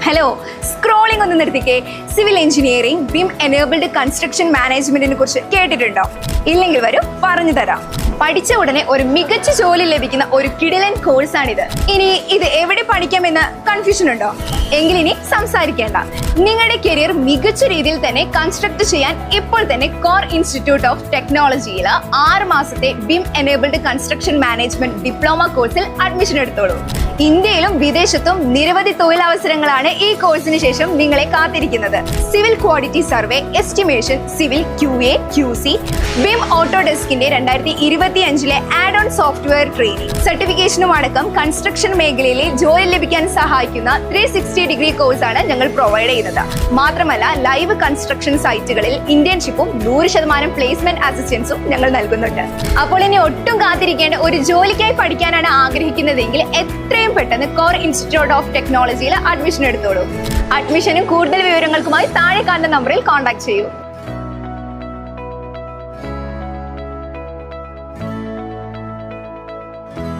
Hello, scrolling ഒന്ന് നിർത്തിക്കേ. Civil engineering BIM enabled construction മാനേജ്മെന്റിനെ കുറിച്ച് കേട്ടിട്ടുണ്ടോ? ഇല്ലെങ്കിൽ വരും പറഞ്ഞു തരാം. പഠിച്ച ഉടനെ ഒരു മികച്ച ജോലി ലഭിക്കുന്ന ഒരു കിടിലൻ കോഴ്സാണിത്. ഇനി ഇത് എവിടെ പഠിക്കാമെന്ന് കൺഫ്യൂഷൻ ഉണ്ടോ? എങ്കിൽ ഇനി സംസാരിക്കേണ്ട. നിങ്ങളുടെ കരിയർ മികച്ച രീതിയിൽ തന്നെ കൺസ്ട്രക്ട് ചെയ്യാൻ ഇപ്പോൾ തന്നെ കോർ ഇൻസ്റ്റിറ്റ്യൂട്ട് ഓഫ് ടെക്നോളജിയിൽ 6 മാസത്തെ BIM enabled construction management diploma കോഴ്സിൽ അഡ്മിഷൻ എടുത്തോളൂ. ഇന്ത്യയിലും വിദേശത്തും നിരവധി തൊഴിലവസരങ്ങളാണ് ഈ കോഴ്സിന് ശേഷം നിങ്ങളെ കാത്തിരിക്കുന്നത്. Civil quality survey, estimation, civil QA QC, BIM ഓട്ടോഡെസ്കിന്റെ 2025 ആഡ് ഓൺ സോഫ്റ്റ്വെയർ ട്രെയിനിങ്, സർട്ടിഫിക്കേഷനും അടക്കം കൺസ്ട്രക്ഷൻ മേഖലയിൽ ജോലി ലഭിക്കാൻ സഹായിക്കുന്ന 360 ഡിഗ്രി കോഴ്സാണ് ഞങ്ങൾ പ്രൊവൈഡ് ചെയ്യുന്നത്. മാത്രമല്ല ലൈവ് കൺസ്ട്രക്ഷൻ സൈറ്റുകളിൽ ഇന്റേൺഷിപ്പും 100% പ്ലേസ്മെന്റ് അസിസ്റ്റൻസും ഞങ്ങൾ നൽകുന്നുണ്ട്. അപ്പോൾ ഇനി ഒട്ടും കാത്തിരിക്കേണ്ട, ഒരു ജോലിക്കായി പഠിക്കാനാണ് ആഗ്രഹിക്കുന്നതെങ്കിൽ എത്രയും പെട്ടെന്ന് കോർ ഇൻസ്റ്റിറ്റ്യൂട്ട് ഓഫ് ടെക്നോളജിയിൽ അഡ്മിഷൻ എടുത്തോളൂ. അഡ്മിഷനും കൂടുതൽ വിവരങ്ങൾക്കുമായി താഴെ കാണുന്ന നമ്പറിൽ കോൺടാക്ട് ചെയ്യൂ.